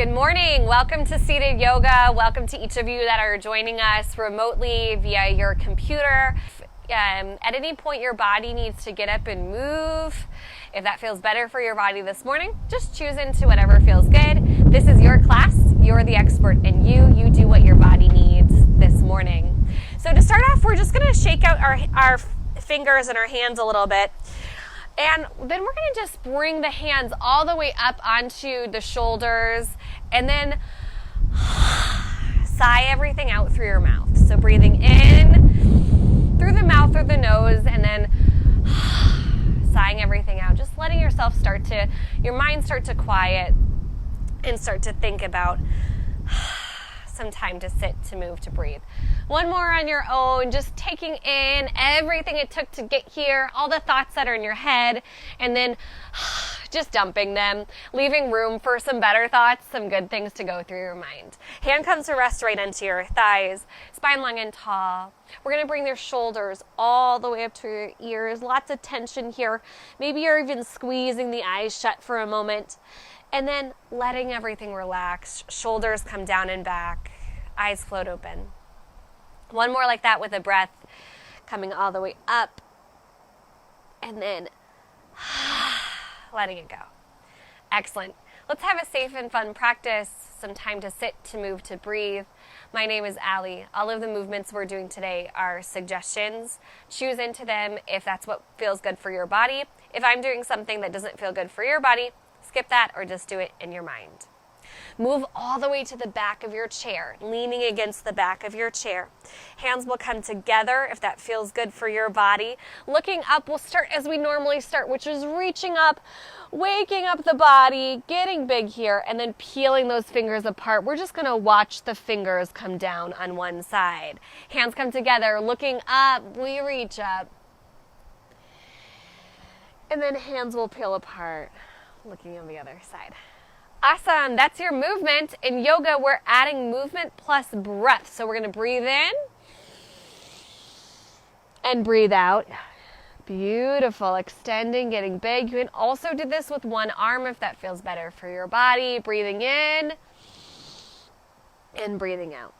Good morning. Welcome to Seated Yoga. Welcome to each of you that are joining us remotely via your computer. At any point your body needs to get up and move. If that feels better for your body this morning, just choose into whatever feels good. This is your class. You're the expert, and you do what your body needs this morning. So to start off, we're just going to shake out our fingers and our hands a little bit. And then we're going to just bring the hands all the way up onto the shoulders and then sigh everything out through your mouth. So breathing in through the mouth, through the nose, and then sighing everything out. Just letting yourself your mind start to quiet and start to think about some time to sit, to move, to breathe. One more on your own, just taking in everything it took to get here, all the thoughts that are in your head, and then just dumping them, leaving room for some better thoughts, some good things to go through your mind. Hand comes to rest right into your thighs, spine long and tall. We're going to bring your shoulders all the way up to your ears, lots of tension here. Maybe you're even squeezing the eyes shut for a moment. And then letting everything relax, shoulders come down and back, eyes float open. One more like that with a breath coming all the way up, and then letting it go. Excellent. Let's have a safe and fun practice, some time to sit, to move, to breathe. My name is Alli. All of the movements we're doing today are suggestions. Choose into them if that's what feels good for your body. If I'm doing something that doesn't feel good for your body, skip that or just do it in your mind. Move all the way to the back of your chair, leaning against the back of your chair. Hands will come together if that feels good for your body. Looking up, we'll start as we normally start, which is reaching up, waking up the body, getting big here, and then peeling those fingers apart. We're just going to watch the fingers come down on one side. Hands come together, looking up, we reach up. And then hands will peel apart, looking on the other side. Awesome. That's your movement. In yoga, we're adding movement plus breath. So we're going to breathe in and breathe out. Beautiful. Extending, getting big. You can also do this with one arm if that feels better for your body. Breathing in and breathing out.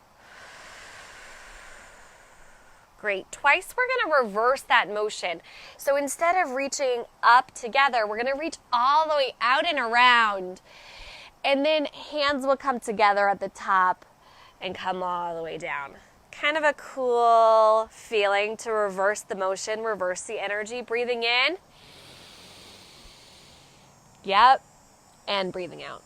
Great. Twice we're going to reverse that motion. So instead of reaching up together, we're going to reach all the way out and around. And then hands will come together at the top and come all the way down. Kind of a cool feeling to reverse the motion, reverse the energy. Breathing in. Yep. And breathing out.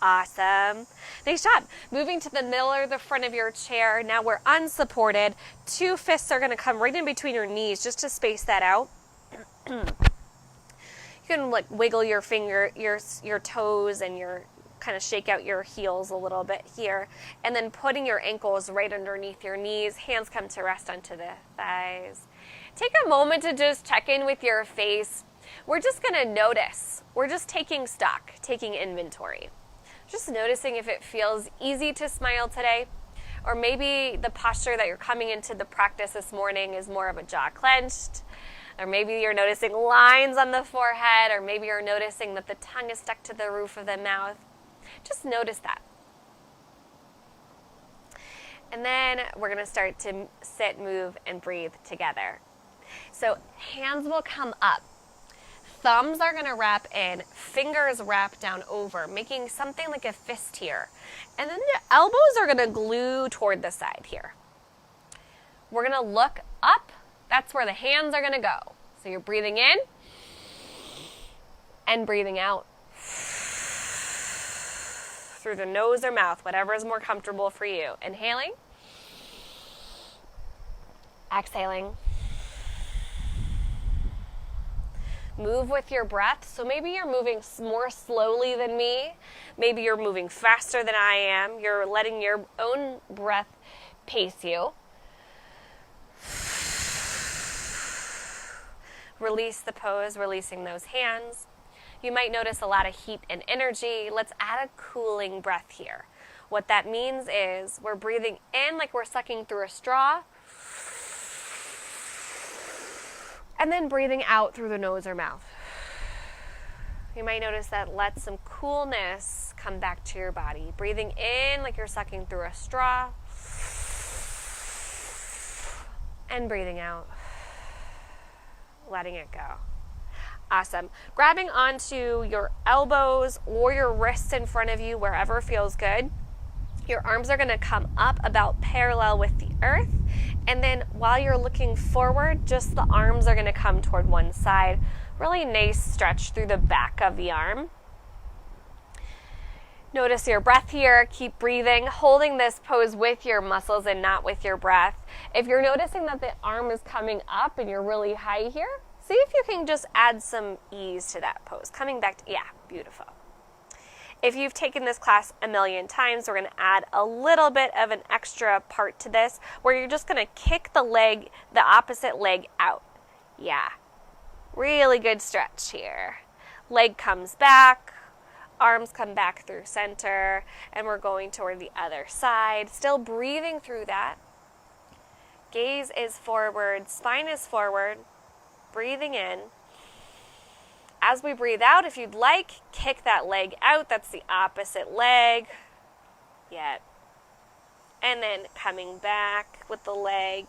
Awesome. Nice job. Moving to the middle or the front of your chair. Now we're unsupported. Two fists are going to come right in between your knees just to space that out. You can wiggle your your toes and kind of shake out your heels a little bit here. And then putting your ankles right underneath your knees. Hands come to rest onto the thighs. Take a moment to just check in with your face. We're just going to notice. We're just taking stock, taking inventory. Just noticing if it feels easy to smile today, or maybe the posture that you're coming into the practice this morning is more of a jaw clenched, or maybe you're noticing lines on the forehead, or maybe you're noticing that the tongue is stuck to the roof of the mouth. Just notice that. And then we're going to start to sit, move, and breathe together. So hands will come up. Thumbs are going to wrap in, fingers wrap down over, making something like a fist here. And then the elbows are going to glue toward the side here. We're going to look up. That's where the hands are going to go. So you're breathing in and breathing out. Through the nose or mouth, whatever is more comfortable for you. Inhaling. Exhaling. Move with your breath. So maybe you're moving more slowly than me. Maybe you're moving faster than I am. You're letting your own breath pace you. Release the pose, releasing those hands. You might notice a lot of heat and energy. Let's add a cooling breath here. What that means is we're breathing in like we're sucking through a straw. And then breathing out through the nose or mouth. You might notice that let some coolness come back to your body. Breathing in like you're sucking through a straw. And breathing out. Letting it go. Awesome. Grabbing onto your elbows or your wrists in front of you, wherever feels good. Your arms are going to come up about parallel with the earth. And then while you're looking forward, just the arms are going to come toward one side. Really nice stretch through the back of the arm. Notice your breath here. Keep breathing, holding this pose with your muscles and not with your breath. If you're noticing that the arm is coming up and you're really high here, see if you can just add some ease to that pose. Coming back to, yeah, beautiful. If you've taken this class a million times, we're going to add a little bit of an extra part to this where you're just going to kick the leg, the opposite leg out. Yeah, really good stretch here. Leg comes back. Arms come back through center, and we're going toward the other side. Still breathing through that. Gaze is forward, spine is forward. Breathing in. As we breathe out, if you'd like, kick that leg out. That's the opposite leg. Yet. And then coming back with the leg.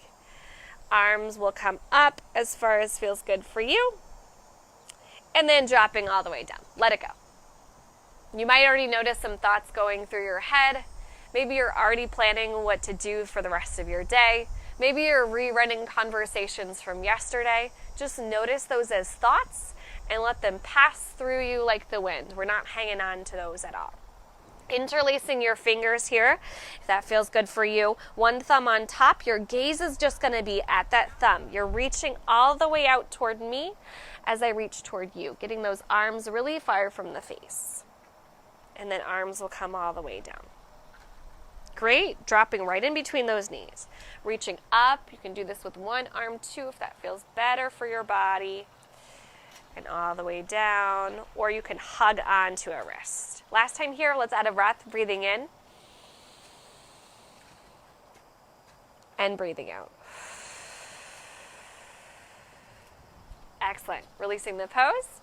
Arms will come up as far as feels good for you. And then dropping all the way down. Let it go. You might already notice some thoughts going through your head. Maybe you're already planning what to do for the rest of your day. Maybe you're rerunning conversations from yesterday. Just notice those as thoughts and let them pass through you like the wind. We're not hanging on to those at all. Interlacing your fingers here, if that feels good for you. One thumb on top. Your gaze is just going to be at that thumb. You're reaching all the way out toward me as I reach toward you, getting those arms really far from the face. And then arms will come all the way down. Great. Dropping right in between those knees. Reaching up. You can do this with one arm too if that feels better for your body. And all the way down. Or you can hug onto a wrist. Last time here, let's add a breath. Breathing in. And breathing out. Excellent. Releasing the pose.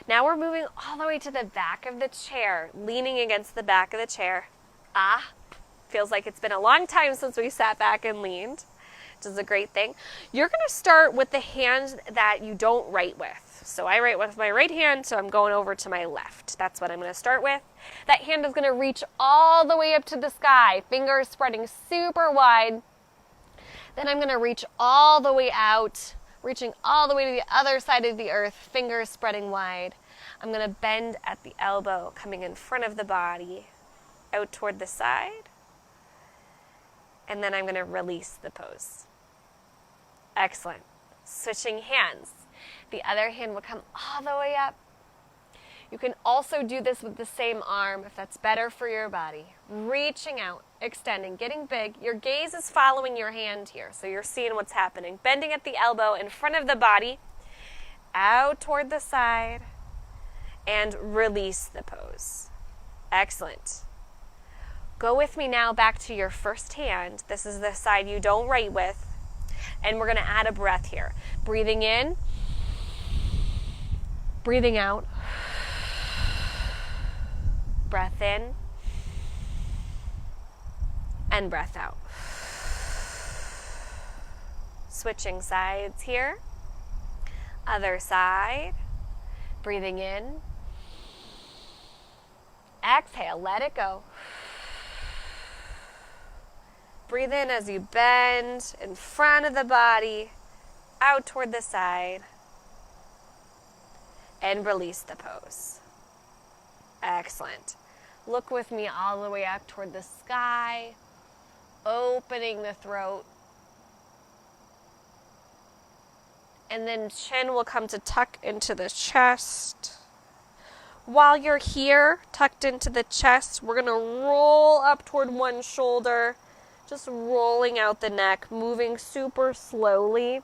Now we're moving all the way to the back of the chair, leaning against the back of the chair. Feels like it's been a long time since we sat back and leaned, which is a great thing. You're going to start with the hand that you don't write with. So I write with my right hand, so I'm going over to my left. That's what I'm going to start with. That hand is going to reach all the way up to the sky, fingers spreading super wide. Then I'm going to reach all the way out, reaching all the way to the other side of the earth, fingers spreading wide. I'm going to bend at the elbow, coming in front of the body, out toward the side. And then I'm going to release the pose. Excellent. Switching hands. The other hand will come all the way up. You can also do this with the same arm if that's better for your body. Reaching out, extending, getting big. Your gaze is following your hand here, so you're seeing what's happening. Bending at the elbow in front of the body, out toward the side, and release the pose. Excellent. Go with me now back to your first hand. This is the side you don't write with, and we're going to add a breath here. Breathing in, breathing out. Breath in and breath out. Switching sides here. Other side. Breathing in. Exhale, let it go. Breathe in as you bend in front of the body, out toward the side, and release the pose. Excellent. Look with me all the way up toward the sky, opening the throat. And then chin will come to tuck into the chest. While you're here, tucked into the chest, we're going to roll up toward one shoulder, just rolling out the neck, moving super slowly.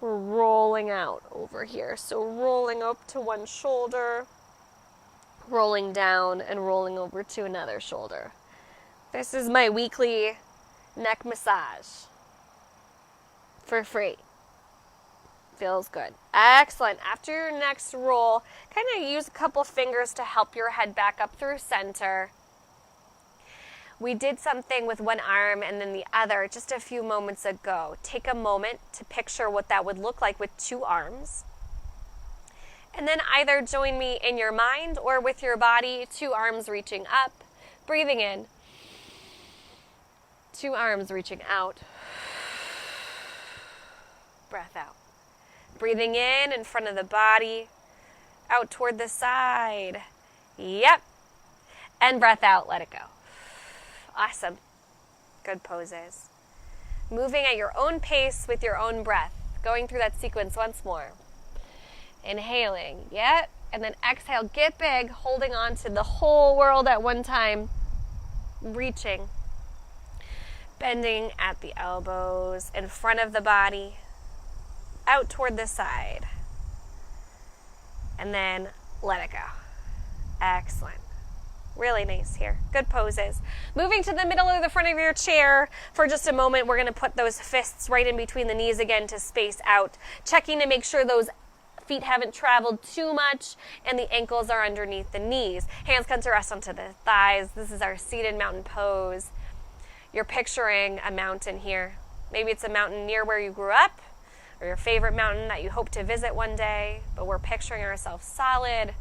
We're rolling out over here. So rolling up to one shoulder, rolling down, and rolling over to another shoulder. This is my weekly neck massage for free. Feels good. Excellent. After your next roll, kind of use a couple fingers to help your head back up through center. We did something with one arm and then the other just a few moments ago. Take a moment to picture what that would look like with two arms. And then either join me in your mind or with your body, two arms reaching up, breathing in, two arms reaching out, breath out. Breathing in front of the body, out toward the side. Yep. And breath out, let it go. Awesome. Good poses. Moving at your own pace with your own breath. Going through that sequence once more. Inhaling. Yep. And then exhale. Get big. Holding on to the whole world at one time. Reaching. Bending at the elbows. In front of the body. Out toward the side. And then let it go. Excellent. Really nice here. Good poses. Moving to the middle of the front of your chair for just a moment, we're going to put those fists right in between the knees again to space out. Checking to make sure those feet haven't traveled too much and the ankles are underneath the knees. Hands come to rest onto the thighs. This is our seated mountain pose. You're picturing a mountain here. Maybe it's a mountain near where you grew up or your favorite mountain that you hope to visit one day, but we're picturing ourselves solid,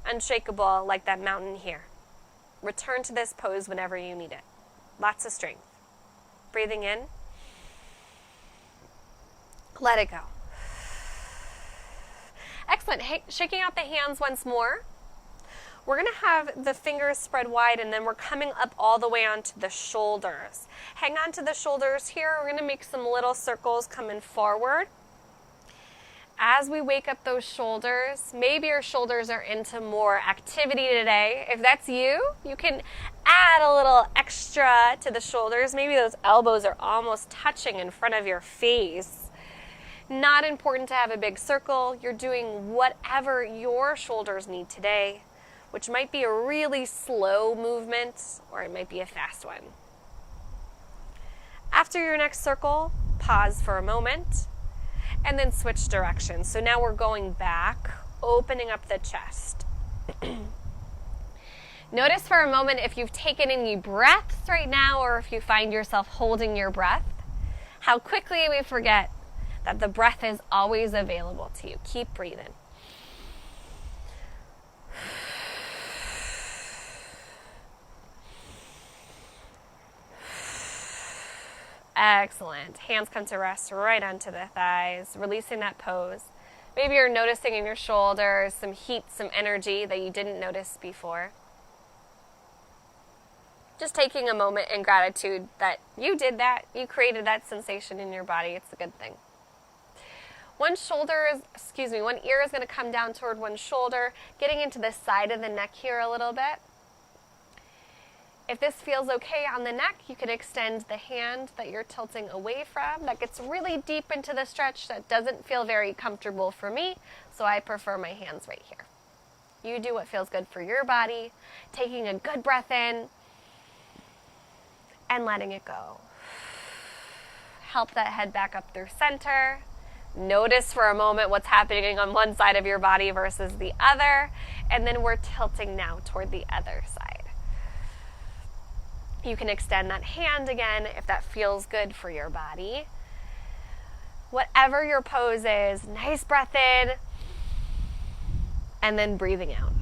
unshakable like that mountain here. Return to this pose whenever you need it. Lots of strength. Breathing in. Let it go. Excellent. Shaking out the hands once more. We're going to have the fingers spread wide and then we're coming up all the way onto the shoulders. Hang on to the shoulders here. We're going to make some little circles coming forward. As we wake up those shoulders, maybe your shoulders are into more activity today. If that's you, you can add a little extra to the shoulders. Maybe those elbows are almost touching in front of your face. Not important to have a big circle. You're doing whatever your shoulders need today, which might be a really slow movement or it might be a fast one. After your next circle, pause for a moment. And then switch directions. So now we're going back, opening up the chest. Notice for a moment if you've taken any breaths right now or if you find yourself holding your breath, how quickly we forget that the breath is always available to you. Keep breathing. Excellent. Hands come to rest right onto the thighs, releasing that pose. Maybe you're noticing in your shoulders some heat, some energy that you didn't notice before. Just taking a moment in gratitude that you did that, you created that sensation in your body. It's a good thing. One ear is going to come down toward one shoulder, getting into the side of the neck here a little bit. If this feels okay on the neck, you can extend the hand that you're tilting away from. That gets really deep into the stretch. That doesn't feel very comfortable for me, so I prefer my hands right here. You do what feels good for your body, taking a good breath in and letting it go. Help that head back up through center. Notice for a moment what's happening on one side of your body versus the other, and then we're tilting now toward the other side. You can extend that hand again if that feels good for your body. Whatever your pose is, nice breath in, and then breathing out.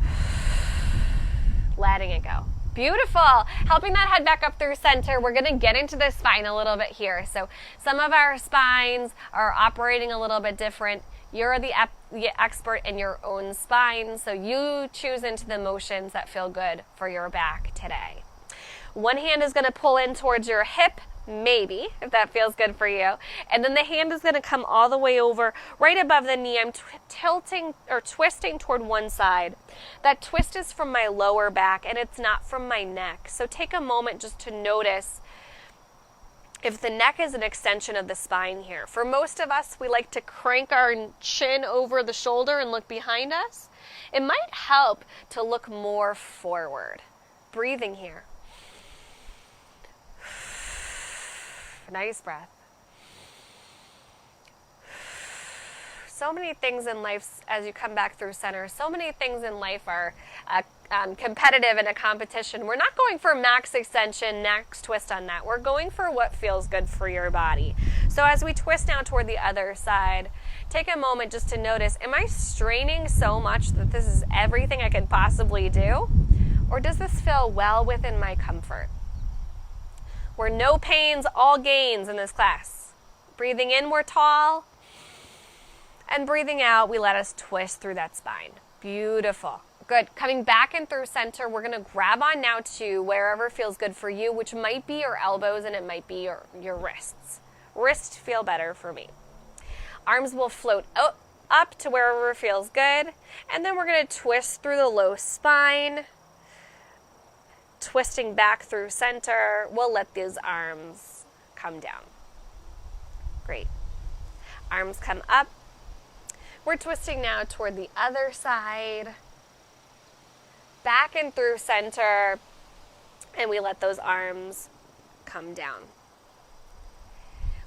Letting it go. Beautiful. Helping that head back up through center. We're going to get into the spine a little bit here. So some of our spines are operating a little bit different. You're the expert in your own spine, so you choose into the motions that feel good for your back today. One hand is going to pull in towards your hip, maybe, if that feels good for you. And then the hand is going to come all the way over right above the knee. I'm tilting or twisting toward one side. That twist is from my lower back and it's not from my neck. So take a moment just to notice if the neck is an extension of the spine here. For most of us, we like to crank our chin over the shoulder and look behind us. It might help to look more forward. Breathing here. Nice breath. So many things in life, as you come back through center, so many things in life are competitive in a competition. We're not going for max extension, max twist on that. We're going for what feels good for your body. So as we twist now toward the other side, take a moment just to notice, am I straining so much that this is everything I could possibly do? Or does this feel well within my comfort? We're no pains, all gains in this class. Breathing in, we're tall. And breathing out, we let us twist through that spine. Beautiful. Good. Coming back in through center, we're going to grab on now to wherever feels good for you, which might be your elbows and it might be your wrists. Wrists feel better for me. Arms will float up to wherever feels good. And then we're going to twist through the low spine. Twisting back through center, we'll let those arms come down. Great. Arms come up. We're twisting now toward the other side. Back and through center, and we let those arms come down.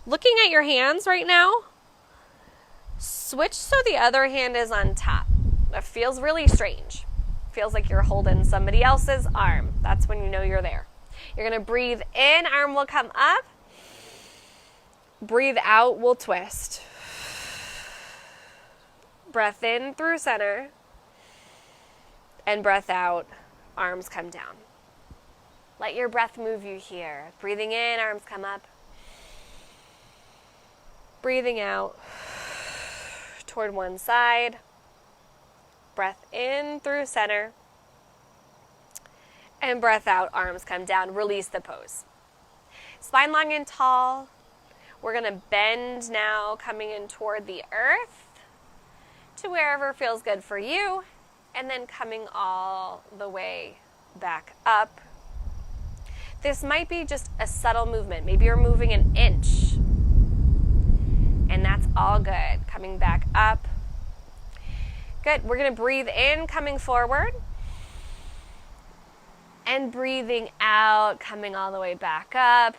Looking at your hands right now, switch so the other hand is on top. That feels really strange. Feels like you're holding somebody else's arm. That's when you know you're there. You're going to breathe in, arm will come up. Breathe out, we'll twist. Breath in through center. And breath out, arms come down. Let your breath move you here. Breathing in, arms come up. Breathing out toward one side. Breath in through center. And breath out, arms come down. Release the pose. Spine long and tall. We're going to bend now, coming in toward the earth to wherever feels good for you. And then coming all the way back up. This might be just a subtle movement. Maybe you're moving an inch. And that's all good. Coming back up. Good. We're going to breathe in, coming forward. And breathing out, coming all the way back up.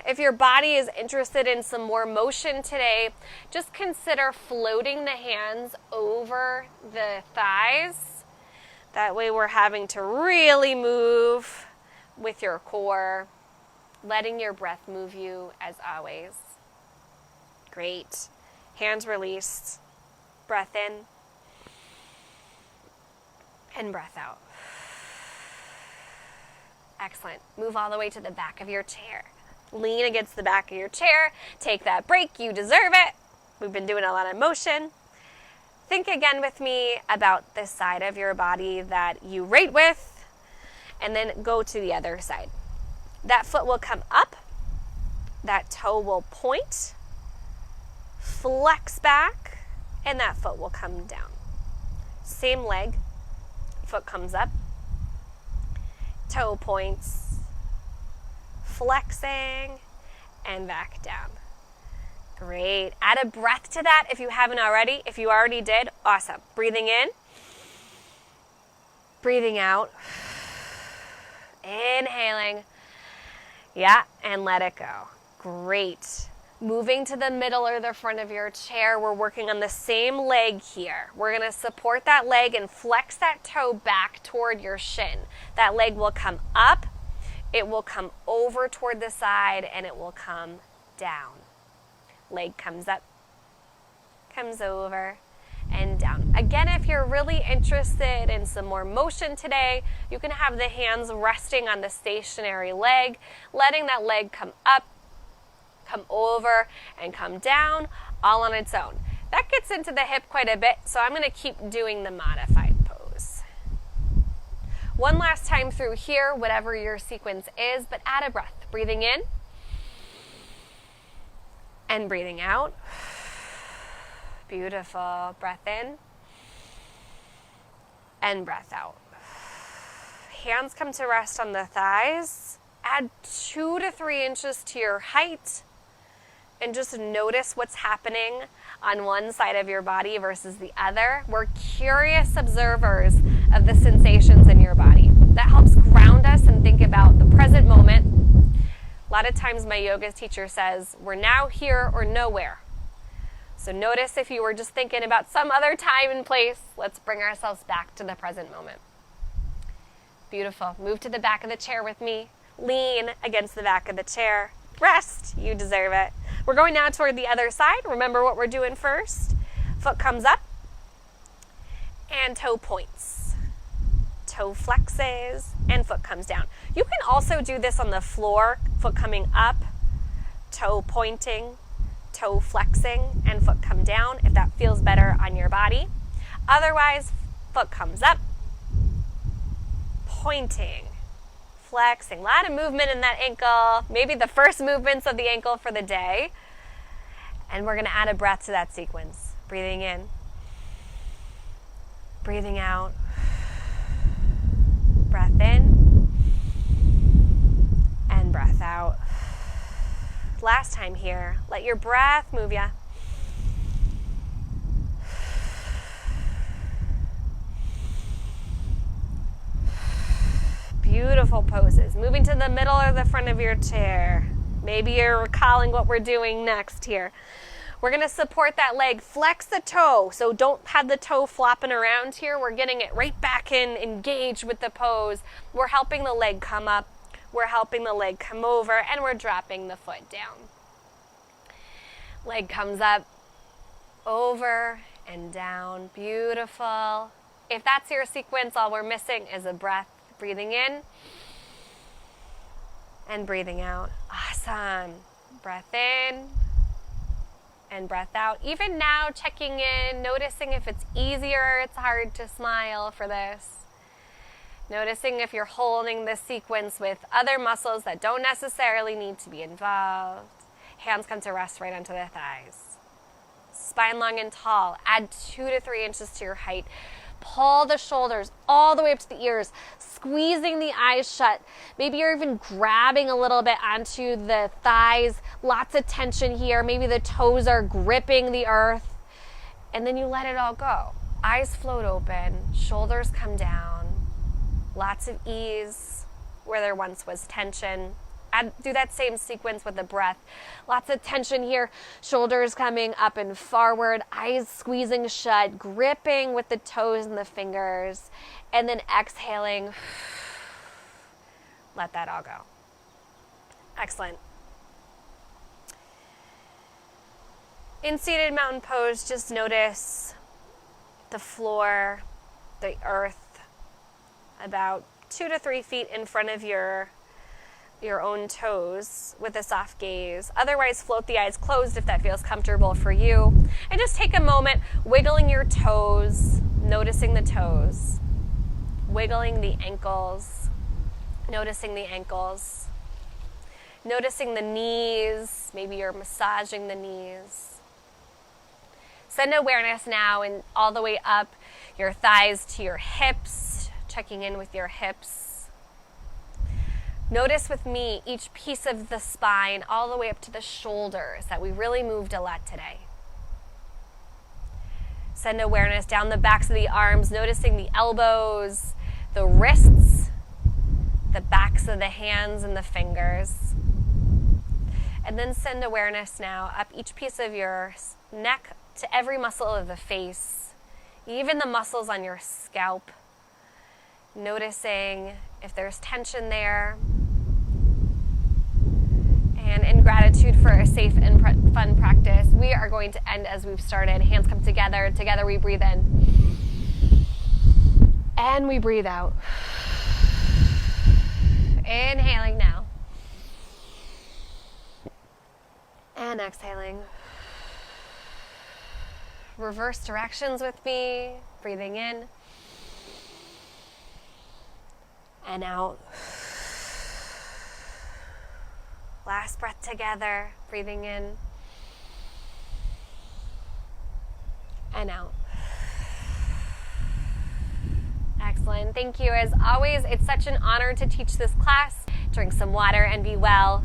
If your body is interested in some more motion today, just consider floating the hands over the thighs. That way we're having to really move with your core, letting your breath move you as always. Great. Hands released. Breath in. And breath out. Excellent. Move all the way to the back of your chair. Lean against the back of your chair. Take that break. You deserve it. We've been doing a lot of motion. Think again with me about this side of your body that you rate with, and then go to the other side. That foot will come up. That toe will point. Flex back, and that foot will come down. Same leg. Foot comes up. Toe points. Flexing and back down. Great. Add a breath to that if you haven't already. If you already did, awesome. Breathing in. Breathing out. Inhaling. Yeah, and let it go. Great. Moving to the middle or the front of your chair, we're working on the same leg here. We're going to support that leg and flex that toe back toward your shin. That leg will come up. It will come over toward the side, and it will come down. Leg comes up, comes over, and down. Again, if you're really interested in some more motion today, you can have the hands resting on the stationary leg, letting that leg come up, come over, and come down, all on its own. That gets into the hip quite a bit, so I'm going to keep doing the modified pose. One last time through here, whatever your sequence is, but add a breath. Breathing in and breathing out. Beautiful. Breath in and breath out. Hands come to rest on the thighs. Add 2 to 3 inches to your height and just notice what's happening on one side of your body versus the other. We're curious observers of the sensations in your body. That helps ground us and think about the present moment. A lot of times my yoga teacher says, we're now here or nowhere. So notice if you were just thinking about some other time and place, let's bring ourselves back to the present moment. Beautiful. Move to the back of the chair with me. Lean against the back of the chair. Rest. You deserve it. We're going now toward the other side. Remember what we're doing first. Foot comes up and toe points. Toe flexes and foot comes down. You can also do this on the floor. Foot coming up, toe pointing, toe flexing, and foot come down if that feels better on your body. Otherwise, foot comes up, pointing, flexing. A lot of movement in that ankle. Maybe the first movements of the ankle for the day. And we're going to add a breath to that sequence. Breathing in, breathing out, breath in, and breath out. Last time here, let your breath move ya. Beautiful poses. Moving to the middle or the front of your chair. Maybe you're recalling what we're doing next here. We're going to support that leg. Flex the toe. So don't have the toe flopping around here. We're getting it right back in, engaged with the pose. We're helping the leg come up. We're helping the leg come over, and we're dropping the foot down. Leg comes up, over and down. Beautiful. If that's your sequence, all we're missing is a breath. Breathing in and breathing out. Awesome. Breath in and breath out. Even now, checking in, noticing if it's easier or it's hard to smile for this. Noticing if you're holding this sequence with other muscles that don't necessarily need to be involved. Hands come to rest right onto the thighs. Spine long and tall. Add 2 to 3 inches to your height. Pull the shoulders all the way up to the ears, squeezing the eyes shut. Maybe you're even grabbing a little bit onto the thighs. Lots of tension here. Maybe the toes are gripping the earth. And then you let it all go. Eyes float open, shoulders come down. Lots of ease where there once was tension. Do that same sequence with the breath. Lots of tension here. Shoulders coming up and forward. Eyes squeezing shut. Gripping with the toes and the fingers. And then exhaling. Let that all go. Excellent. In seated mountain pose, just notice the floor, the earth, about 2 to 3 feet in front of your own toes with a soft gaze. Otherwise, float the eyes closed if that feels comfortable for you. And just take a moment wiggling your toes, noticing the toes, wiggling the ankles, noticing the ankles, noticing the knees. Maybe you're massaging the knees. Send awareness now and all the way up your thighs to your hips, checking in with your hips. Notice with me each piece of the spine all the way up to the shoulders that we really moved a lot today. Send awareness down the backs of the arms, noticing the elbows, the wrists, the backs of the hands and the fingers. And then send awareness now up each piece of your neck to every muscle of the face, even the muscles on your scalp. Noticing if there's tension there. And in gratitude for a safe and fun practice, we are going to end as we've started. Hands come together. Together we breathe in. And we breathe out. Inhaling now. And exhaling. Reverse directions with me. Breathing in. And out. Last breath together, breathing in and out. Excellent. Thank you. As always, it's such an honor to teach this class. Drink some water and be well.